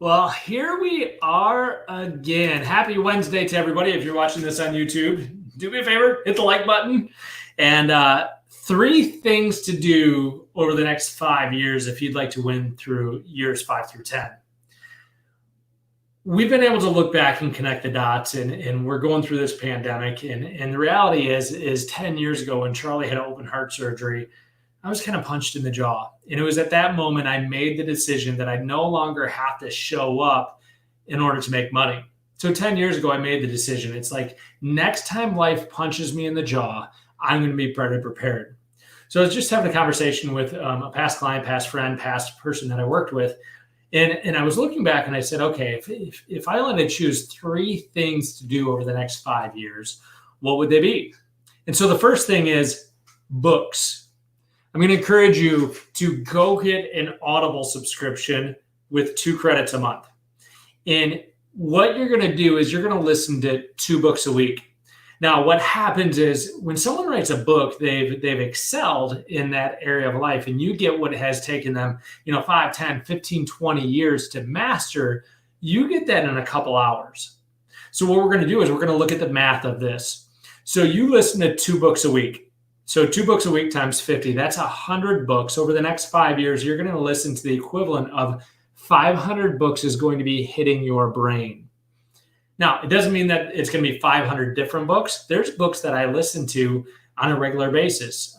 Well, here we are again. Happy Wednesday to everybody. If you're watching this on YouTube, do me a favor, hit the like button. And three things to do over the next 5 years if you'd like to win through years 5 through 10. We've been able to look back and connect the dots, and we're going through this pandemic. And the reality is 10 years ago when Charlie had open heart surgery, I was kind of punched in the jaw. And it was at that moment I made the decision that I no longer have to show up in order to make money. So 10 years ago, I made the decision. It's like, next time life punches me in the jaw, I'm going to be better prepared. So I was just having a conversation with a past client, past friend, past person that I worked with. And I was looking back and I said, okay, if I only had to choose three things to do over the next 5 years, what would they be? And so the first thing is books. I'm going to encourage you to go get an Audible subscription with 2 credits a month. And what you're going to do is you're going to listen to 2 books a week. Now, what happens is when someone writes a book, they've excelled in that area of life, and you get what has taken them, 5, 10, 15, 20 years to master. You get that in a couple hours. So what we're going to do is we're going to look at the math of this. So you listen to 2 books a week. So 2 books a week times 50, that's 100 books. Over the next 5 years, you're going to listen to the equivalent of 500 books is going to be hitting your brain. Now, it doesn't mean that it's going to be 500 different books. There's books that I listen to on a regular basis.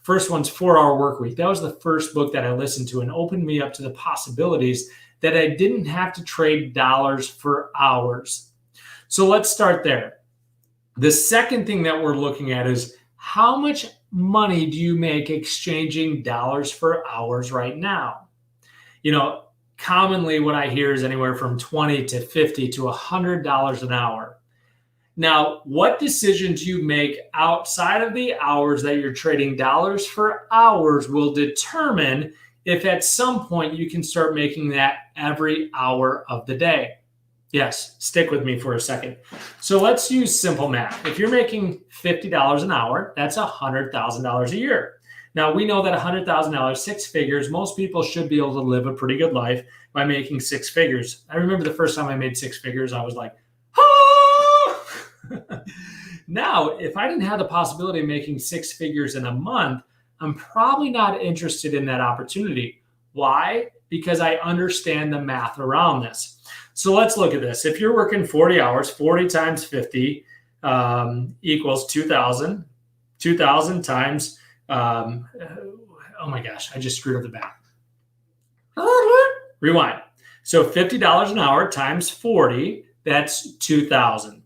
First one's 4-Hour Workweek. That was the first book that I listened to and opened me up to the possibilities that I didn't have to trade dollars for hours. So let's start there. The second thing that we're looking at is, how much money do you make exchanging dollars for hours right now? Commonly what I hear is anywhere from $20 to $50 to $100 an hour. Now, what decisions you make outside of the hours that you're trading dollars for hours will determine if at some point you can start making that every hour of the day. Yes, stick with me for a second. So let's use simple math. If you're making $50 an hour, that's $100,000 a year. Now, we know that $100,000, 6 figures, most people should be able to live a pretty good life by making 6 figures. I remember the first time I made 6 figures, I was like, oh! Now, if I didn't have the possibility of making 6 figures in a month, I'm probably not interested in that opportunity. Why? Because I understand the math around this. So let's look at this. If you're working 40 hours, 40 times 50 equals 2,000. 2,000 times, oh my gosh, I just screwed up the math. Rewind. So $50 an hour times 40, that's 2,000.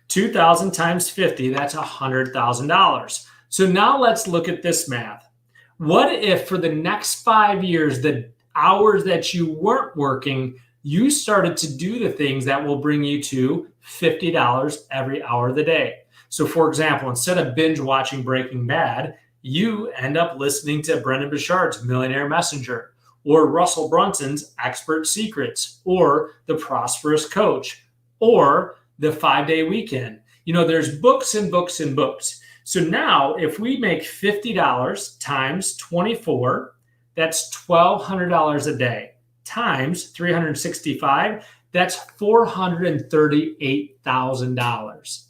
2,000 times 50, that's $100,000. So now let's look at this math. What if for the next 5 years, the hours that you weren't working, you started to do the things that will bring you to $50 every hour of the day? So for example, instead of binge watching Breaking Bad, you end up listening to Brendon Burchard's Millionaire Messenger, or Russell Brunson's Expert Secrets, or the Prosperous Coach, or the 5-Day Weekend. There's books and books and books. So now if we make $50 times 24, that's $1,200 a day. Times 365, that's $438,000.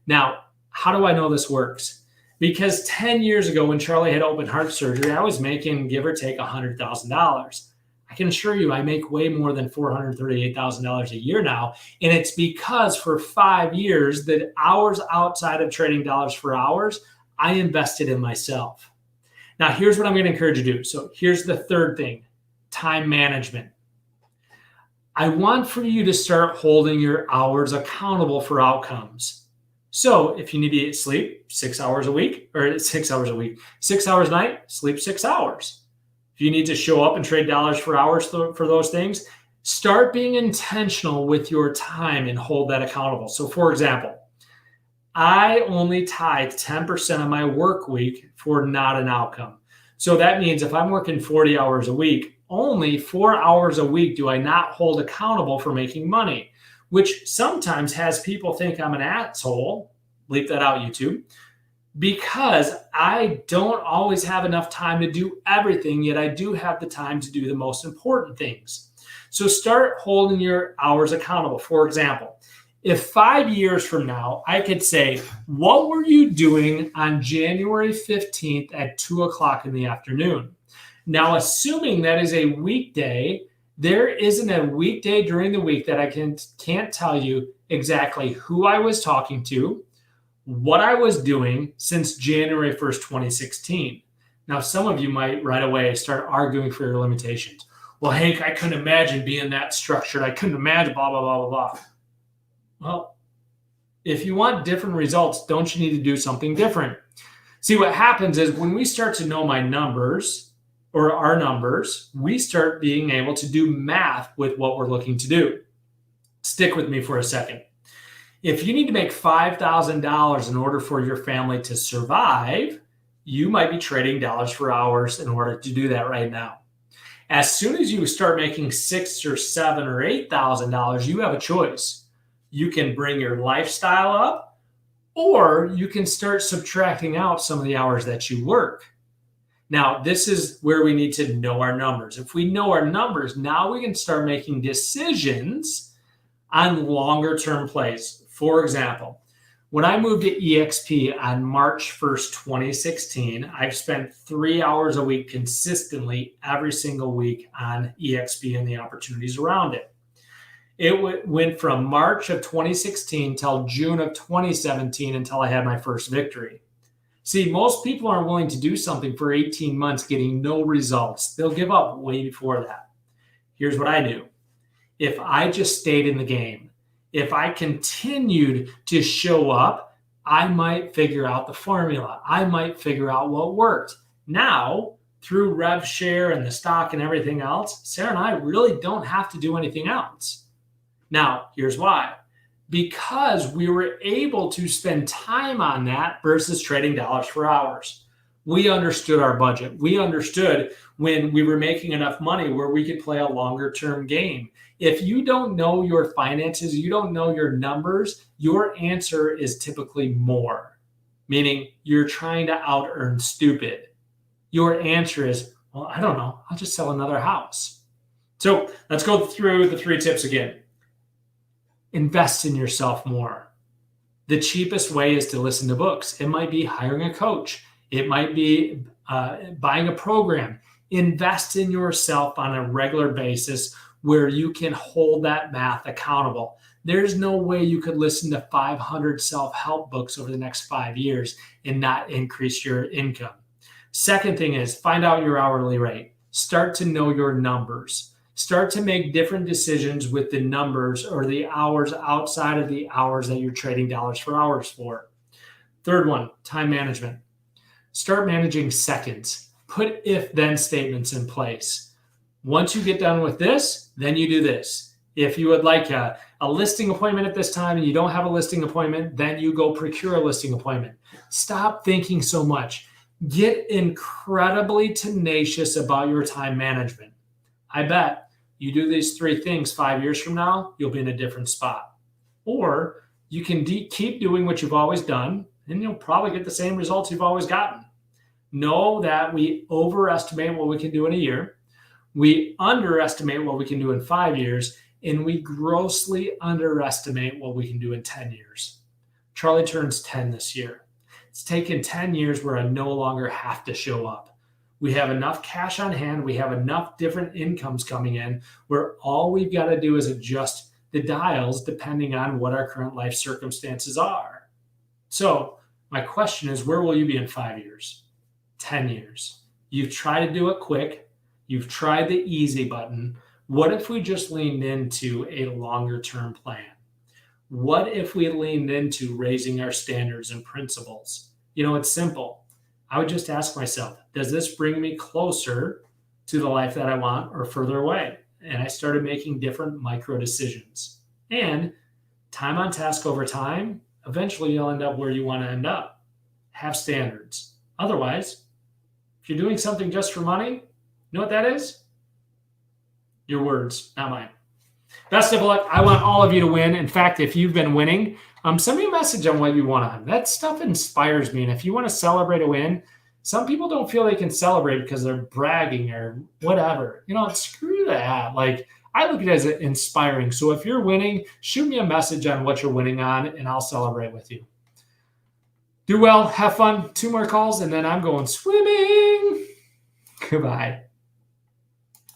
Now, how do I know this works? Because 10 years ago when Charlie had open heart surgery, I was making, give or take, $100,000. I can assure you I make way more than $438,000 a year now. And it's because for 5 years, the hours outside of trading dollars for hours, I invested in myself. Now, here's what I'm going to encourage you to do. So here's the third thing. Time management. I want for you to start holding your hours accountable for outcomes. So if you need to sleep 6 hours a week, 6 hours a night, sleep 6 hours. If you need to show up and trade dollars for hours for those things, start being intentional with your time and hold that accountable. So for example, I only tithe 10% of my work week for not an outcome. So that means if I'm working 40 hours a week, only 4 hours a week do I not hold accountable for making money, which sometimes has people think I'm an asshole. Bleep that out, YouTube. because I don't always have enough time to do everything, yet I do have the time to do the most important things. So start holding your hours accountable. For example, if 5 years from now, I could say, what were you doing on January 15th at 2 o'clock in the afternoon? Now, assuming that is a weekday, there isn't a weekday during the week that I can't tell you exactly who I was talking to, what I was doing since January 1st, 2016. Now, some of you might right away start arguing for your limitations. Well, Hank, I couldn't imagine being that structured. I couldn't imagine blah, blah, blah, blah, blah. Well, if you want different results, don't you need to do something different? See, what happens is when we start to know my numbers or our numbers, we start being able to do math with what we're looking to do. Stick with me for a second. If you need to make $5,000 in order for your family to survive, you might be trading dollars for hours in order to do that right now. As soon as you start making $6,000 or $7,000 or $8,000, you have a choice. You can bring your lifestyle up, or you can start subtracting out some of the hours that you work. Now, this is where we need to know our numbers. If we know our numbers, now we can start making decisions on longer term plays. For example, when I moved to EXP on March 1st, 2016, I've spent 3 hours a week consistently every single week on EXP and the opportunities around it. It went from March of 2016 till June of 2017 until I had my first victory. See, most people aren't willing to do something for 18 months getting no results. They'll give up way before that. Here's what I knew. If I just stayed in the game, if I continued to show up, I might figure out the formula. I might figure out what worked. Now, through rev share and the stock and everything else, Sarah and I really don't have to do anything else. Now, here's why. Because we were able to spend time on that versus trading dollars for hours. We understood our budget. We understood when we were making enough money where we could play a longer term game. If you don't know your finances, you don't know your numbers, your answer is typically more, meaning you're trying to out earn stupid. Your answer is, well, I don't know. I'll just sell another house. So let's go through the 3 tips again. Invest in yourself more. The cheapest way is to listen to books. It might be hiring a coach. It might be buying a program. Invest in yourself on a regular basis where you can hold that math accountable. There's no way you could listen to 500 self-help books over the next 5 years and not increase your income. Second thing is find out your hourly rate. Start to know your numbers. Start to make different decisions with the numbers or the hours outside of the hours that you're trading dollars for hours for. Third one, time management. Start managing seconds. Put if-then statements in place. Once you get done with this, then you do this. If you would like a listing appointment at this time and you don't have a listing appointment, then you go procure a listing appointment. Stop thinking so much. Get incredibly tenacious about your time management. I bet you do these 3 things 5 years from now, you'll be in a different spot. Or you can keep doing what you've always done, and you'll probably get the same results you've always gotten. Know that we overestimate what we can do in a year, we underestimate what we can do in 5 years, and we grossly underestimate what we can do in 10 years. Charlie turns 10 this year. It's taken 10 years where I no longer have to show up. We have enough cash on hand. We have enough different incomes coming in where all we've got to do is adjust the dials depending on what our current life circumstances are. So my question is, where will you be in 5 years, 10 years? You've tried to do it quick. You've tried the easy button. What if we just leaned into a longer term plan? What if we leaned into raising our standards and principles? It's simple. I would just ask myself, does this bring me closer to the life that I want or further away? And I started making different micro decisions. And time on task over time, eventually you'll end up where you want to end up. Have standards. Otherwise, if you're doing something just for money, you know what that is? Your words, not mine. Best of luck. I want all of you to win. In fact, if you've been winning, Send me a message on what you want on. That stuff inspires me. And if you want to celebrate a win, some people don't feel they can celebrate because they're bragging or whatever. Screw that. Like, I look at it as inspiring. So if you're winning, shoot me a message on what you're winning on, and I'll celebrate with you. Do well, have fun. 2 more calls, and then I'm going swimming. Goodbye.